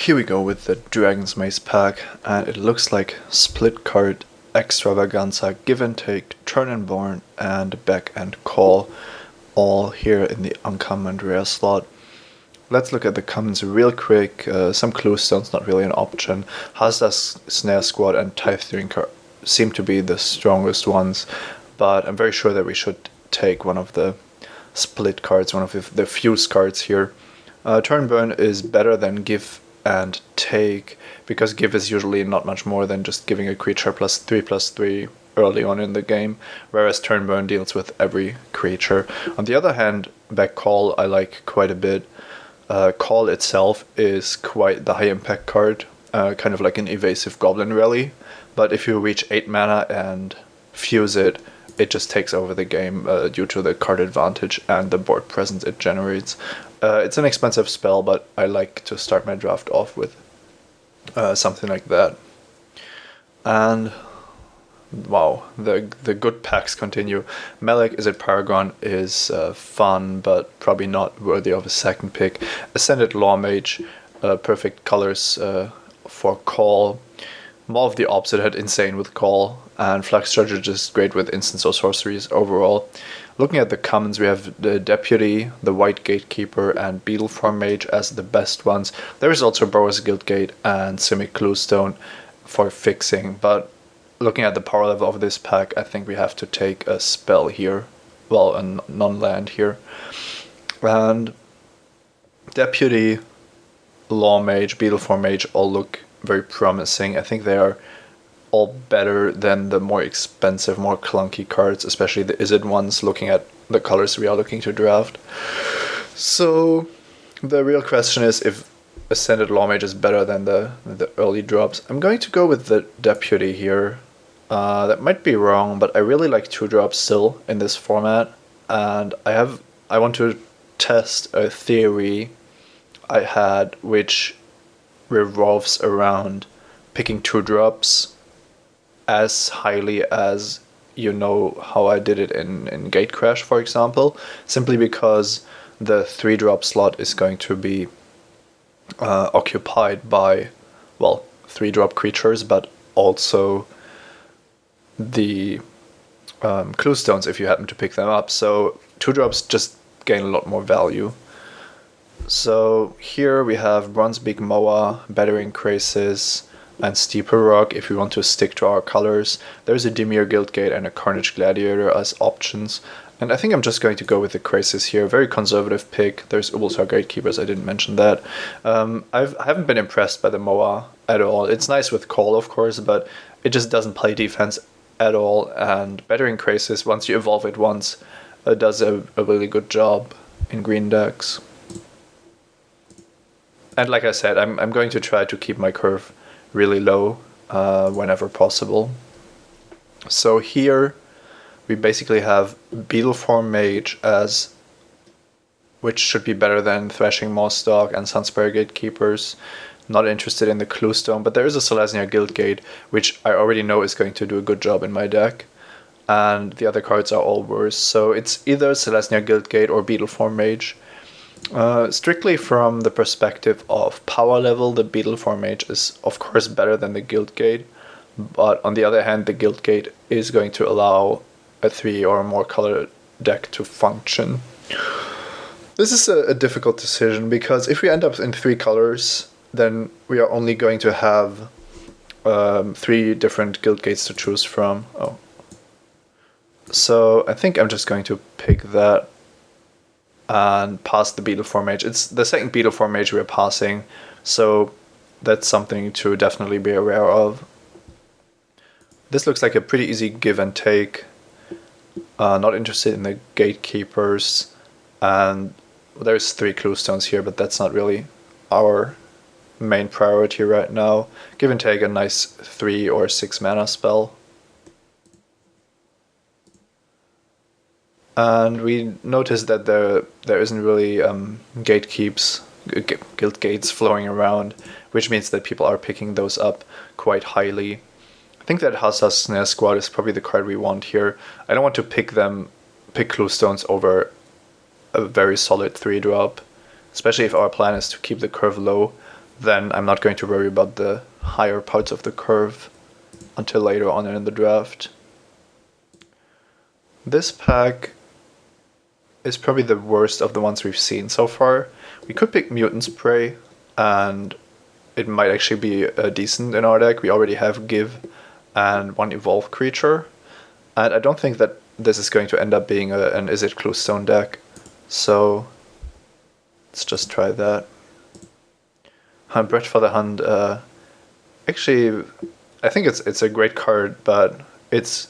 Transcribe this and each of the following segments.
Here we go with the Dragon's Maze pack, and it looks like split card extravaganza, give and take, turn and burn, and back and call, all here in the uncommon rare slot. Let's look at the commons real quick. Some clue stones, not really an option. Hazda's Snare Squad and Tithe Drinker seem to be the strongest ones, but I'm very sure that we should take one of the split cards, one of the fuse cards here. Turn burn is better than give and take, because give is usually not much more than just giving a creature +3/+3 early on in the game, whereas turn burn deals with every creature. On the other hand, back call I like quite a bit. Call itself is quite the high impact card, kind of like an evasive goblin rally, but if you reach 8 mana and fuse it, it just takes over the game due to the card advantage and the board presence it generates. It's an expensive spell, but I like to start my draft off with something like that. And wow, the good packs continue. Melek Is It Paragon is fun, but probably not worthy of a second pick. Ascended Law Mage, perfect colors for call. More of the opposite, had insane with call, and Flux Strategist is great with instants or sorceries overall. Looking at the commons, we have the Deputy, the White Gatekeeper, and Beetleform Mage as the best ones. There is also Boros Guildgate and Simic Cluestone for fixing, but looking at the power level of this pack, I think we have to take a spell here. Well, a non-land here. And Deputy, Law Mage, Beetleform Mage all look very promising. I think they are all better than the more expensive, more clunky cards, especially the Izzet ones, looking at the colors we are looking to draft. So the real question is if Ascended Law Mage is better than the early drops. I'm going to go with the Deputy here. That might be wrong, but I really like 2-drops still in this format, and I want to test a theory I had which revolves around picking 2-drops as highly as how I did it in Gatecrash, for example, simply because the 3-drop slot is going to be occupied by, well, 3-drop creatures, but also the clue stones if you happen to pick them up. So 2-drops just gain a lot more value. So here we have Bronzebeak Moa, Battering Krasis, and Steeper Rock if we want to stick to our colors. There's a Dimir Guildgate and a Carnage Gladiator as options. And I think I'm just going to go with the Krasis here. Very conservative pick. There's Ubultar Gatekeepers, I didn't mention that. I haven't been impressed by the Moa at all. It's nice with call, of course, but it just doesn't play defense at all. And Battering Krasis, once you evolve it once, does a really good job in green decks. And like I said, I'm going to try to keep my curve really low whenever possible. So here we basically have Beetleform Mage as, which should be better than Thrashing Mossdog and Sunspire Gatekeepers. Not interested in the Cluestone, but there is a Selesnya Guildgate, which I already know is going to do a good job in my deck. And the other cards are all worse. So it's either Selesnya Guildgate or Beetleform Mage. Strictly from the perspective of power level, the Beetleform Mage is of course better than the Guildgate, but on the other hand, the Guildgate is going to allow a 3 or more color deck to function. This is a difficult decision, because if we end up in 3 colors, then we are only going to have 3 different Guildgates to choose from. Oh. So I think I'm just going to pick that and pass the Beetleform Mage. It's the second Beetleform Mage we're passing, so that's something to definitely be aware of. This looks like a pretty easy give and take. Not interested in the Gatekeepers, and there's 3 clue stones here, but that's not really our main priority right now. Give and take, a nice 3 or 6 mana spell. And we notice that there isn't really guild gates flowing around, which means that people are picking those up quite highly. I think that Hazda's Snare Squad is probably the card we want here. I don't want to pick clue stones over a very solid 3-drop, especially if our plan is to keep the curve low. then I'm not going to worry about the higher parts of the curve until later on in the draft. This pack is probably the worst of the ones we've seen so far. We could pick Mutant Spray, and it might actually be decent in our deck. We already have Give and one Evolve creature, and I don't think that this is going to end up being an Izzet Cluestone deck, so let's just try that. Bread for the Hunt, actually, I think it's a great card, but it's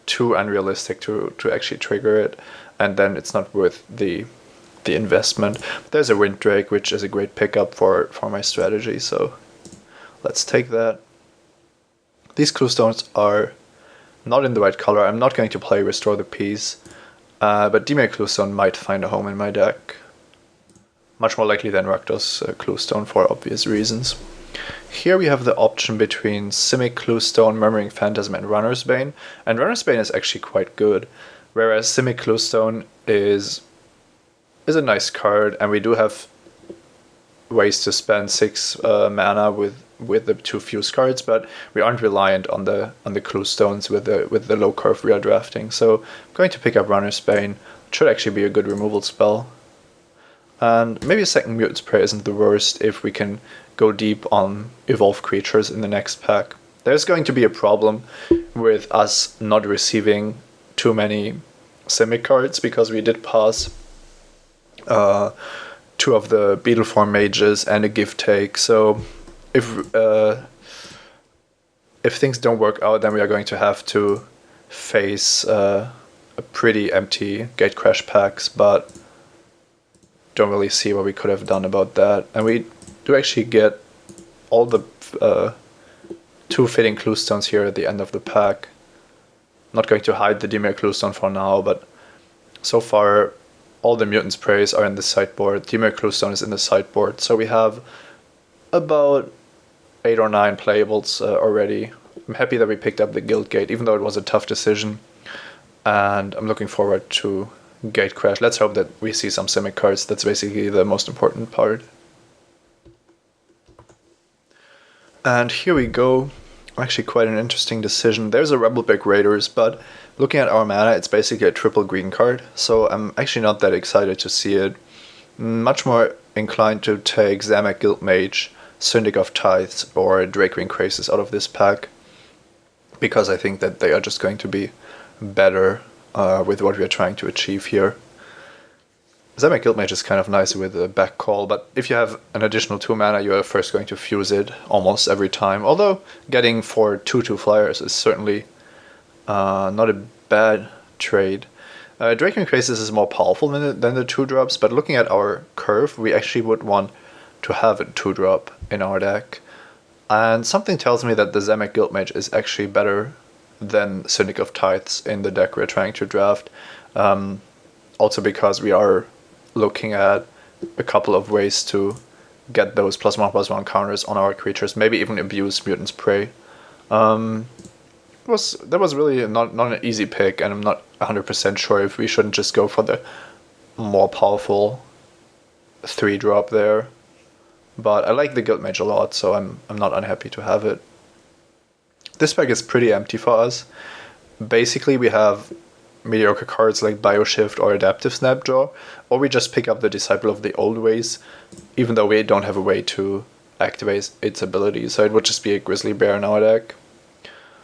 too unrealistic to actually trigger it, and then it's not worth the investment. There's a Winddrake, which is a great pickup for my strategy, so let's take that. These Cluestones are not in the right color. I'm not going to play Restore the Peace, but Dimir Cluestone might find a home in my deck. Much more likely than Rakdos Cluestone for obvious reasons. Here we have the option between Simic Cluestone, Murmuring Phantasm, and Runner's Bane. And Runner's Bane is actually quite good, whereas Simic Cluestone is a nice card, and we do have ways to spend 6 mana with the 2 fuse cards, but we aren't reliant on the Cluestones with the low curve we are drafting. So I'm going to pick up Runner's Bane. It should actually be a good removal spell. And maybe a second Mutant Spray isn't the worst if we can go deep on Evolve creatures in the next pack. There's going to be a problem with us not receiving too many Simic cards, because we did pass 2 of the Beetleform Mages and a Give Take. So if things don't work out, then we are going to have to face a pretty empty Gatecrash packs, but don't really see what we could have done about that. And we do actually get all the 2 fitting Cluestones here at the end of the pack. I'm not going to hide the Dimir Cluestone for now, but so far all the Mutant Sprays are in the sideboard. Dimir Cluestone is in the sideboard, so we have about 8 or 9 playables already. I'm happy that we picked up the Guildgate, even though it was a tough decision, and I'm looking forward to Gatecrash. Let's hope that we see some Simic cards. That's basically the most important part. And here we go. Actually quite an interesting decision. There's a Rebelbag Raiders, but looking at our mana, it's basically a triple green card, so I'm actually not that excited to see it. Much more inclined to take Zamek Guildmage, Syndic of Tithes, or Drakewing Krasis out of this pack, because I think that they are just going to be better with what we are trying to achieve here. Zamek Guildmage is kind of nice with a back call, but if you have an additional 2 mana, you are first going to fuse it almost every time. Although getting 4 2/2 flyers is certainly not a bad trade. Drakewing Krasis is more powerful than the 2-drops, but looking at our curve, we actually would want to have a 2-drop in our deck. And something tells me that the Zamek Guildmage is actually better than Syndic of Tithes in the deck we're trying to draft. Also because we are looking at a couple of ways to get those +1/+1 counters on our creatures, maybe even abuse Mutant Spray. That was really not an easy pick, and I'm not 100% sure if we shouldn't just go for the more powerful 3-drop there. But I like the Guildmage a lot, so I'm not unhappy to have it. This pack is pretty empty for us. Basically, we have mediocre cards like Bioshift or Adaptive Snapjaw, or we just pick up the Disciple of the Old Ways, even though we don't have a way to activate its abilities, so it would just be a Grizzly Bear in our deck.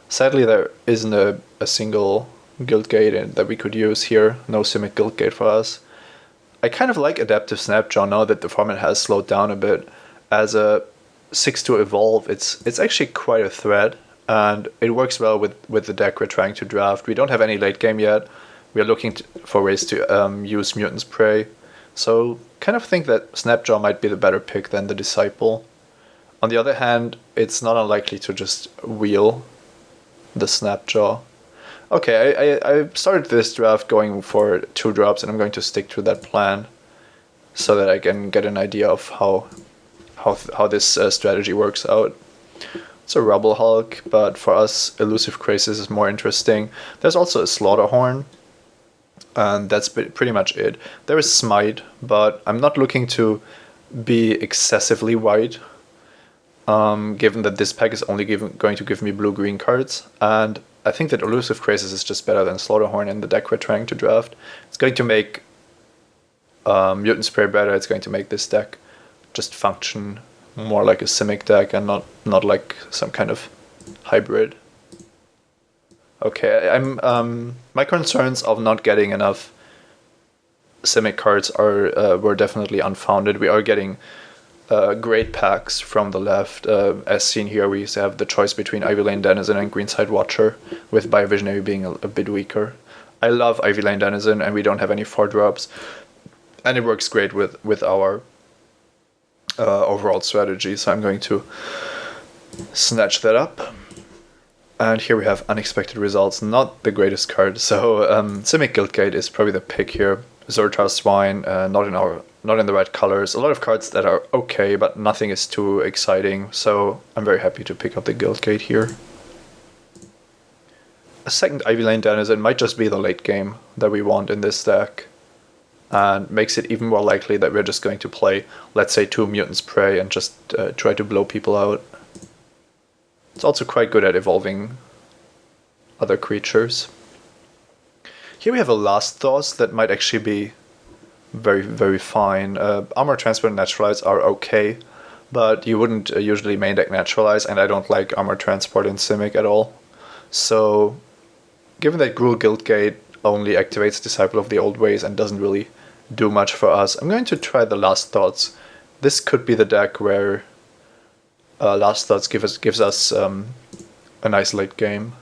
Sadly, there isn't a single Guildgate that we could use here, no Simic Guildgate for us. I kind of like Adaptive Snapjaw now that the format has slowed down a bit. As a 6/2 evolve, it's actually quite a threat, and it works well with the deck we're trying to draft. We don't have any late game yet. We are looking for ways to use Mutant Spray, so kind of think that Snapjaw might be the better pick than the Disciple. On the other hand, it's not unlikely to just wheel the Snapjaw. Okay, I started this draft going for 2-drops, and I'm going to stick to that plan so that I can get an idea of how this strategy works out. It's a Rubble Hulk, but for us, Elusive Krasis is more interesting. There's also a Slaughterhorn, and that's pretty much it. There is Smite, but I'm not looking to be excessively wide. given that this pack is only going to give me blue-green cards, and I think that Elusive Crazes is just better than Slaughterhorn in the deck we're trying to draft. It's going to make Mutant Spray better. It's going to make this deck just function more like a Simic deck and not like some kind of hybrid. Okay, my concerns of not getting enough Simic cards were definitely unfounded. We are getting great packs from the left. As seen here, we have the choice between Ivy Lane Denizen and Greenside Watcher, with Biovisionary being a bit weaker. I love Ivy Lane Denizen, and we don't have any 4-drops, and it works great with our overall strategy, so I'm going to snatch that up. And here we have Unexpected Results, not the greatest card, so Simic Guildgate is probably the pick here. Zoroark Swine, not in the right colors. A lot of cards that are okay, but nothing is too exciting, so I'm very happy to pick up the Guildgate here. A second Ivy Lane Denizen might just be the late game that we want in this deck, and makes it even more likely that we're just going to play, let's say, 2 Mutant Spray and just try to blow people out. It's also quite good at evolving other creatures. Here we have a Last Thaws that might actually be very, very fine. Armor Transport and Naturalize are okay, but you wouldn't usually main deck Naturalize, and I don't like Armor Transport in Simic at all. So, given that Gruul Guildgate only activates Disciple of the Old Ways and doesn't really do much for us, I'm going to try the Last Thoughts. This could be the deck where Last Thoughts gives us a nice late game.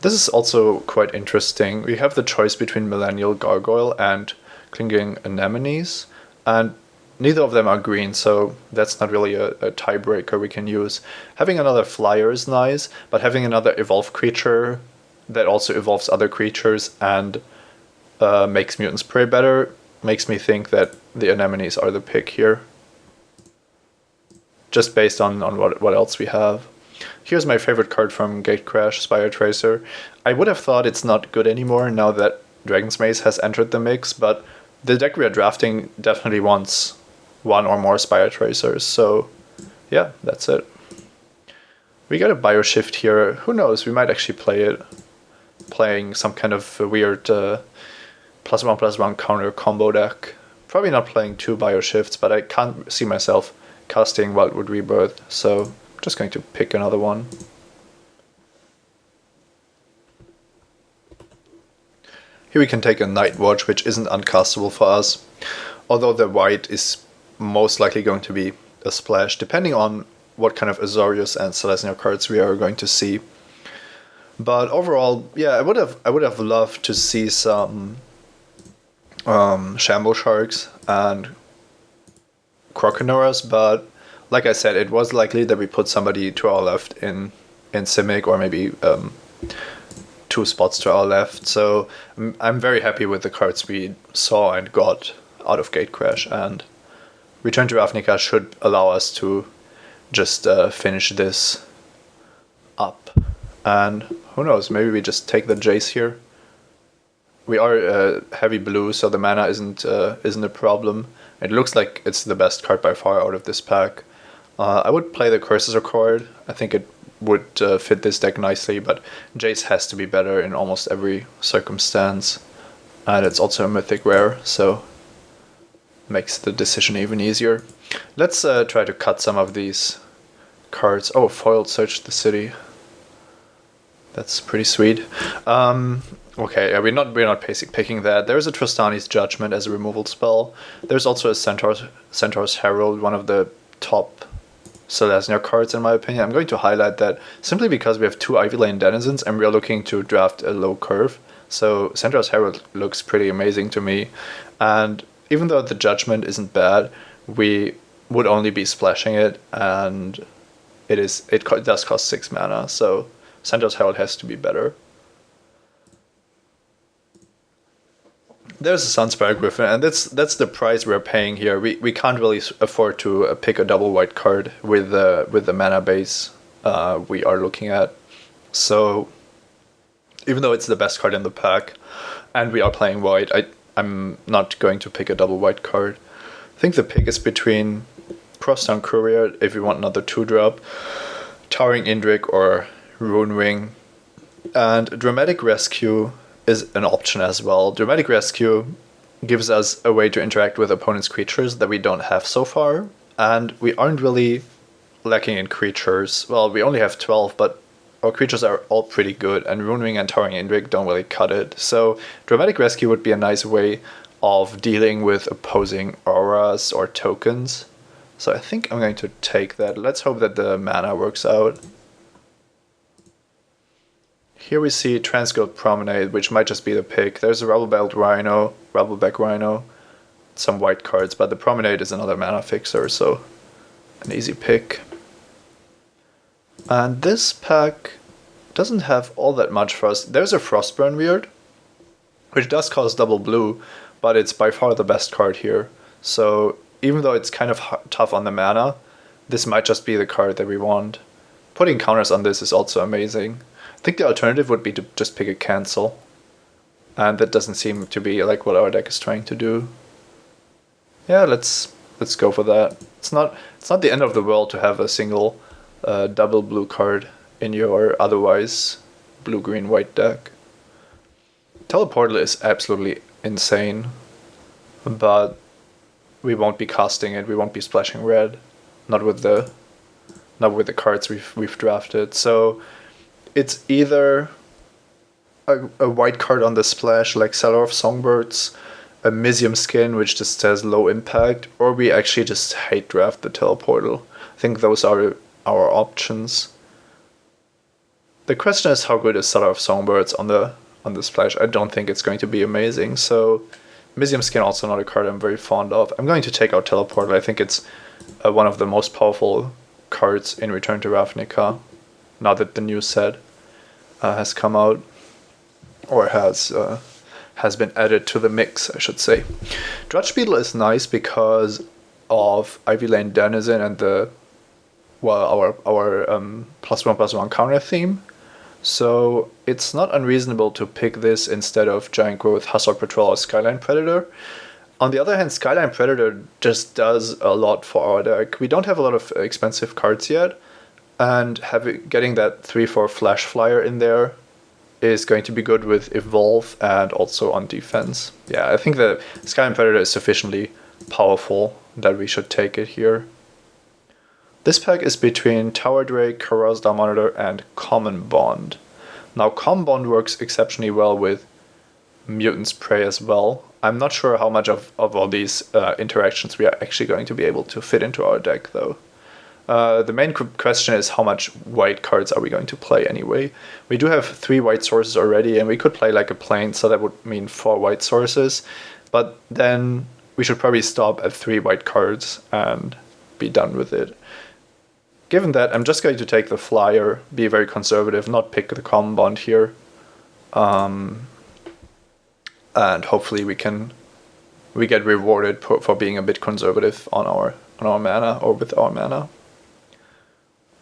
This is also quite interesting. We have the choice between Millennial Gargoyle and Clinging Anemones, and neither of them are green, so that's not really a tiebreaker we can use. Having another flyer is nice, but having another evolved creature that also evolves other creatures and makes Mutant Spray better makes me think that the Anemones are the pick here, just based on what else we have. Here's my favorite card from Gatecrash, Spire Tracer. I would have thought it's not good anymore now that Dragon's Maze has entered the mix, but the deck we are drafting definitely wants 1 or more Spire Tracers, so yeah, that's it. We got a Bioshift here. Who knows, we might actually play it, playing some kind of weird +1/+1 counter combo deck. Probably not playing 2 Bioshifts, but I can't see myself casting Wildwood Rebirth, so I'm just going to pick another one. Here we can take a Night Watch, which isn't uncastable for us, although the white is most likely going to be a splash, depending on what kind of Azorius and Selesnya cards we are going to see. But overall, yeah, I would have loved to see some Shamble Sharks and Crocodiles, but like I said, it was likely that we put somebody to our left in Simic, or maybe 2 spots to our left. So I'm very happy with the cards we saw and got out of Gatecrash, and Return to Ravnica should allow us to just finish this up. And who knows, maybe we just take the Jace here. We are heavy blue, so the mana isn't a problem. It looks like it's the best card by far out of this pack. I would play the Curses Accord. I think it would fit this deck nicely, but Jace has to be better in almost every circumstance. And it's also a mythic rare, so makes the decision even easier. Let's try to cut some of these cards. Oh, foiled Search the City. That's pretty sweet. Okay, yeah, we're not picking that. There's a Tristani's Judgment as a removal spell. There's also a Centaur's Herald, one of the top Selesnya cards in my opinion. I'm going to highlight that simply because we have 2 Ivy Lane Denizens and we are looking to draft a low curve. So Centaur's Herald looks pretty amazing to me. And even though the Judgment isn't bad, we would only be splashing it, and it does cost 6 mana, so Centaur's Herald has to be better. There's a Sunspire Griffin, and that's the price we're paying here. We can't really afford to pick a double white card with the mana base we are looking at. So even though it's the best card in the pack, and we are playing white, I'm not going to pick a double white card. I think the pick is between Crosstown Courier if we want another 2-drop, Towering Indrik or Rune Ring, and Dramatic Rescue is an option as well. Dramatic Rescue gives us a way to interact with opponents' creatures that we don't have so far, and we aren't really lacking in creatures. Well, we only have 12, but our creatures are all pretty good, and Rune Ring and Towering Indrik don't really cut it. So Dramatic Rescue would be a nice way of dealing with opposing auras or tokens. So I think I'm going to take that. Let's hope that the mana works out. Here we see Transguild Promenade, which might just be the pick. There's a Rubbleback Rhino, some white cards, but the Promenade is another mana fixer, so an easy pick. And this pack doesn't have all that much for us. There's a Frostburn Weird, which does cost double blue, but it's by far the best card here. So even though it's kind of tough on the mana, this might just be the card that we want. Putting counters on this is also amazing. I think the alternative would be to just pick a cancel, and that doesn't seem to be like what our deck is trying to do. Yeah, let's go for that. It's not the end of the world to have a single double blue card in your otherwise blue-green-white deck. Teleportal is absolutely insane, but we won't be casting it. We won't be splashing red, not with the cards we've drafted. So it's either a white card on the splash like Seller of Songbirds, a Mizzium Skin which just says low impact, or we actually just hate draft the Teleportal. I think those are our options. The question is, how good is Seller of Songbirds on the splash? I don't think it's going to be amazing. So Mizzium Skin also not a card I'm very fond of. I'm going to take out Teleportal. I think it's one of the most powerful cards in Return to Ravnica, now that the new set has come out, or has been added to the mix, I should say. Drudge Beetle is nice because of Ivy Lane Denizen and our +1/+1 counter theme. So it's not unreasonable to pick this instead of Giant Growth, Hussar Patrol, or Skyline Predator. On the other hand, Skyline Predator just does a lot for our deck. We don't have a lot of expensive cards yet, and getting that 3/4 Flash Flyer in there is going to be good with Evolve and also on defense. Yeah, I think the Skyline Predator is sufficiently powerful that we should take it here. This pack is between Tower Drake, Carousel Monitor, and Common Bond. Now, Common Bond works exceptionally well with Mutant's Prey as well. I'm not sure how much of all these interactions we are actually going to be able to fit into our deck, though. The main question is, how much white cards are we going to play anyway? We do have 3 white sources already, and we could play like a plane, so that would mean 4 white sources. But then we should probably stop at 3 white cards and be done with it. Given that, I'm just going to take the flyer, be very conservative, not pick the Common Bond here. And hopefully we get rewarded for being a bit conservative on our mana, or with our mana.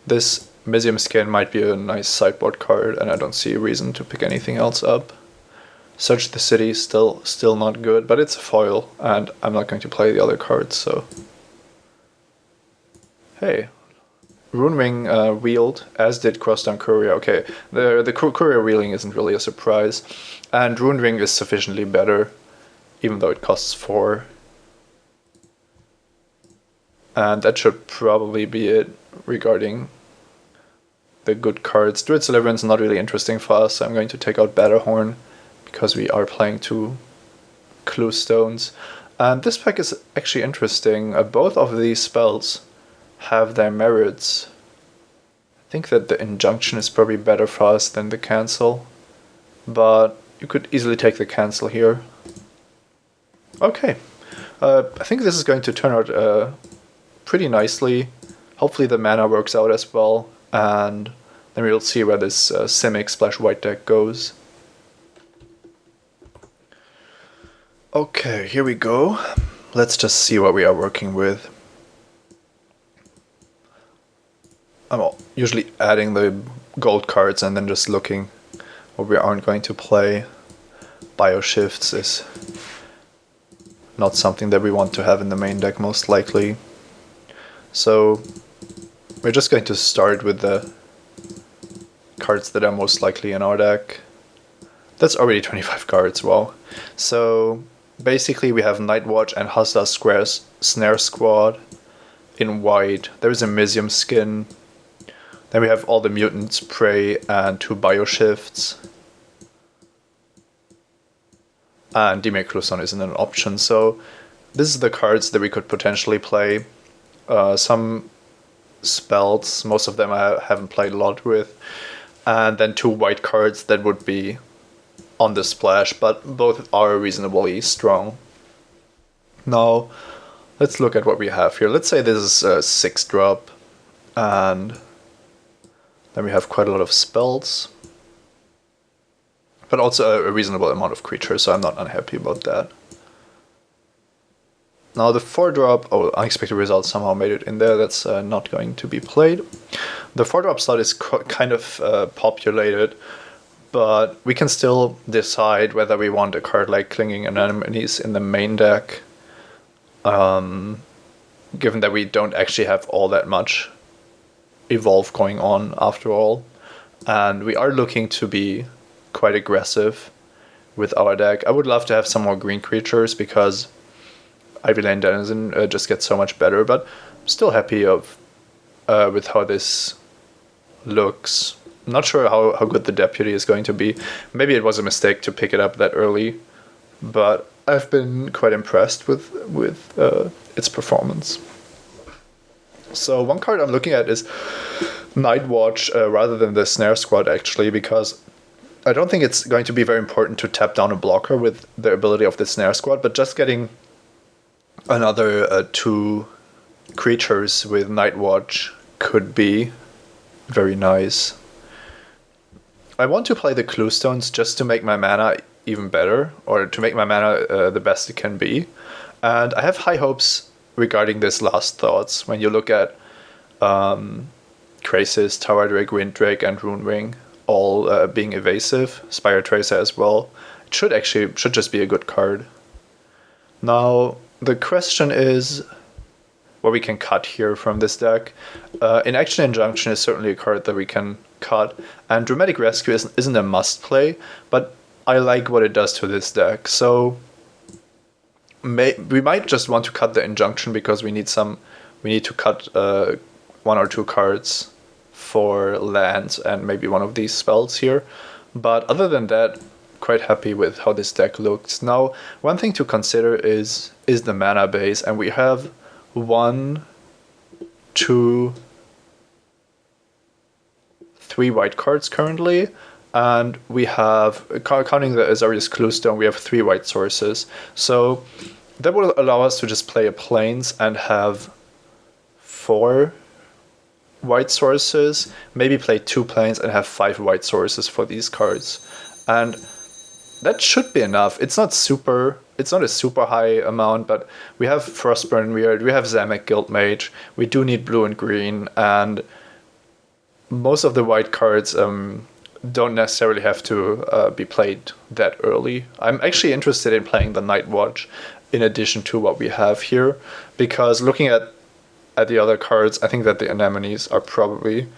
This Mizzium Skin might be a nice sideboard card, and I don't see a reason to pick anything else up. Search the City, still not good, but it's a foil, and I'm not going to play the other cards, so... Hey, Rune Ring wheeled, as did Crosstown Courier. Okay, the Courier wheeling isn't really a surprise, and Rune Ring is sufficiently better, even though it costs 4. And that should probably be it regarding the good cards. Druid's Deliverance is not really interesting for us, so I'm going to take out Batterhorn because we are playing 2 Clue Stones. And this pack is actually interesting. Both of these spells have their merits. I think that the Injunction is probably better for us than the Cancel, but you could easily take the Cancel here. Okay, I think this is going to turn out pretty nicely. Hopefully the mana works out as well, and then we'll see where this Simic Splash White deck goes. Okay, here we go. Let's just see what we are working with. I'm usually adding the gold cards and then just looking what we aren't going to play. Bioshifts is not something that we want to have in the main deck, most likely. So we're just going to start with the cards that are most likely in our deck. That's already 25 cards, wow. So basically we have Nightwatch and Hustler Square's Snare Squad in white. There is a Misium skin. Then we have all the Mutants, Prey, and 2 Bioshifts. And Demecluson isn't an option, so this is the cards that we could potentially play. Some spells, most of them I haven't played a lot with. And then 2 white cards that would be on the splash, but both are reasonably strong. Now, let's look at what we have here. Let's say this is a 6-drop, and then we have quite a lot of spells, but also a reasonable amount of creatures, so I'm not unhappy about that. Now the 4-drop, oh, unexpected result somehow made it in there, that's not going to be played. The 4-drop slot is kind of populated, but we can still decide whether we want a card like Clinging Anemones in the main deck, given that we don't actually have all that much evolve going on after all. And we are looking to be quite aggressive with our deck. I would love to have some more green creatures because Ivy Lane Denizen just gets so much better, but I'm still happy with how this looks. I'm not sure how good the Deputy is going to be. Maybe it was a mistake to pick it up that early, but I've been quite impressed with its performance. So one card I'm looking at is Nightwatch rather than the Snare Squad, actually, because I don't think it's going to be very important to tap down a blocker with the ability of the Snare Squad, but just getting another 2 creatures with Nightwatch could be very nice. I want to play the Clue Stones just to make my mana even better, or to make my mana the best it can be. And I have high hopes regarding this Last Thoughts. When you look at Krasis, Tower Drake, Wind Drake, and Rune Ring all being evasive, Spire Tracer as well, it should just be a good card. Now the question is what we can cut here from this deck. Inaction Injunction is certainly a card that we can cut, and Dramatic Rescue isn't a must play, but I like what it does to this deck. So we might just want to cut the Injunction because we need to cut 1 or 2 cards for lands and maybe one of these spells here. But other than that, quite happy with how this deck looks. Now, one thing to consider is the mana base, and we have 1, 2, 3 white cards currently, and we have, counting the Azorius Cluestone, we have 3 white sources. So that will allow us to just play a Plains and have 4 white sources, maybe play 2 Plains and have 5 white sources for these cards. And that should be enough. It's not a super high amount, but we have Frostburn Weird, we have Zamek Guildmage, we do need blue and green, and most of the white cards don't necessarily have to be played that early. I'm actually interested in playing the Nightwatch in addition to what we have here, because looking at the other cards, I think that the Anemones are probably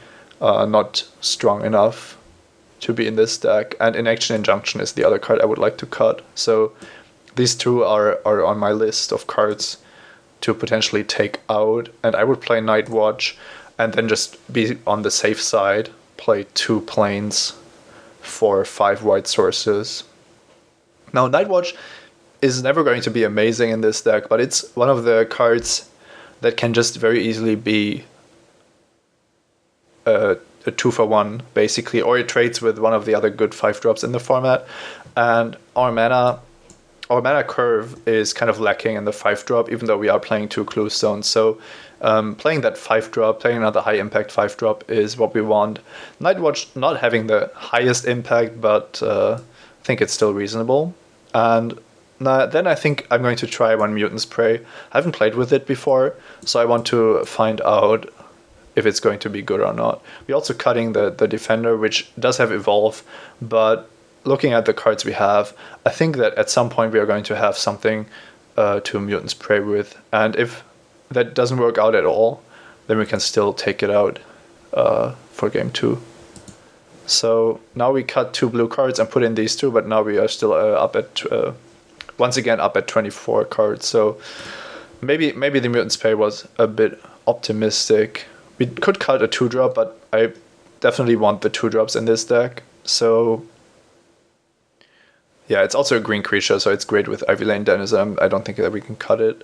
not strong enough to be in this deck, and Inaction Injunction is the other card I would like to cut. So these 2 are on my list of cards to potentially take out, and I would play Nightwatch and then just be on the safe side, play 2 Plains for 5 white sources. Now Nightwatch is never going to be amazing in this deck, but it's one of the cards that can just very easily be a 2-for-1 basically, or it trades with one of the other good 5-drops in the format. And our mana curve is kind of lacking in the 5-drop, even though we are playing 2 Clue Stones. So playing that 5-drop, playing another high impact 5-drop is what we want. Nightwatch not having the highest impact, but I think it's still reasonable. And then I think I'm going to try 1 Mutant's Prey. I haven't played with it before, so I want to find out if it's going to be good or not. We're also cutting the Defender, which does have Evolve, but looking at the cards we have, I think that at some point we are going to have something to Mutant's Prey with. And if that doesn't work out at all, then we can still take it out for game 2. So now we cut 2 blue cards and put in these 2, but now we are still up at once again up at 24 cards. So maybe the Mutant's Pay was a bit optimistic. We could cut a 2-drop, but I definitely want the 2-drops in this deck. So yeah, it's also a green creature, so it's great with Ivy Lane Denizen. I don't think that we can cut it.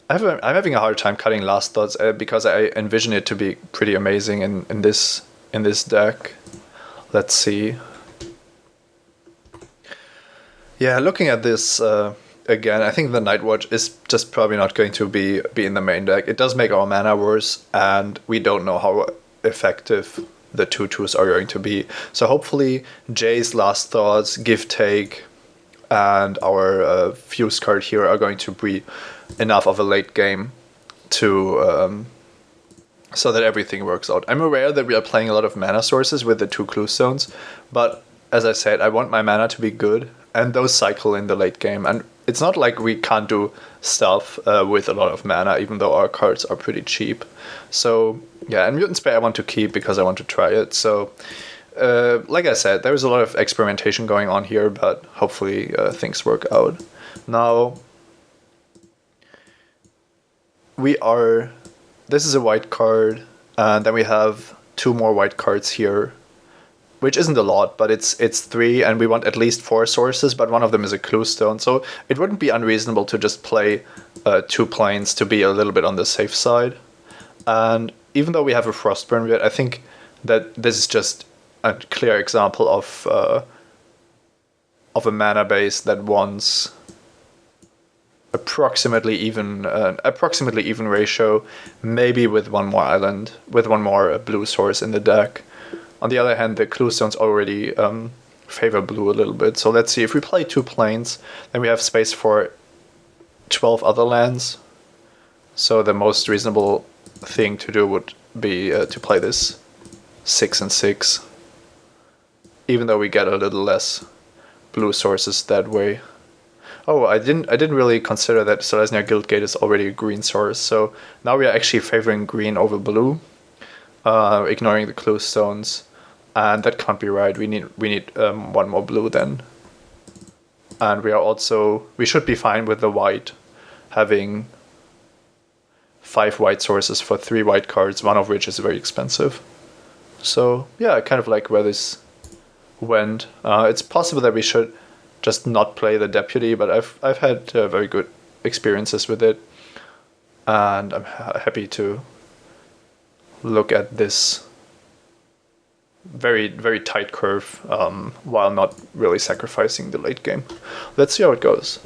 I'm having a hard time cutting Last Thoughts because I envision it to be pretty amazing in this deck. Let's see. Yeah, looking at this again, I think the Nightwatch is just probably not going to be in the main deck. It does make our mana worse, and we don't know how effective the 2/2s are going to be. So hopefully Jay's Last Thoughts, Give Take, and our Fuse card here are going to be enough of a late game to so that everything works out. I'm aware that we are playing a lot of mana sources with the 2 Clue Stones, but as I said, I want my mana to be good, and those cycle in the late game. And it's not like we can't do stuff with a lot of mana, even though our cards are pretty cheap. So yeah, and Mutant's Pay I want to keep because I want to try it. So like I said, there's a lot of experimentation going on here, but hopefully things work out. Now, this is a white card, and then we have 2 more white cards here, which isn't a lot, but it's 3, and we want at least 4 sources, but one of them is a Clue Stone, so it wouldn't be unreasonable to just play 2 planes to be a little bit on the safe side. And even though we have a Frostburn yet, I think that this is just a clear example of a mana base that wants approximately even ratio, maybe with one more island, with one more blue source in the deck. On the other hand, the Clue Stones already favor blue a little bit. So let's see, if we play 2 planes, then we have space for 12 other lands. So the most reasonable thing to do would be to play this 6 and 6, even though we get a little less blue sources that way. Oh, I didn't really consider that Selesnya Guildgate is already a green source, so now we are actually favoring green over blue, ignoring the Clue Stones, and that can't be right. We need 1 more blue then, and we should be fine with the white having 5 white sources for 3 white cards, one of which is very expensive. So yeah, I kind of like where this went. It's possible that we should just not play the Deputy, but I've had very good experiences with it, and I'm happy to look at this very, very tight curve while not really sacrificing the late game. Let's see how it goes.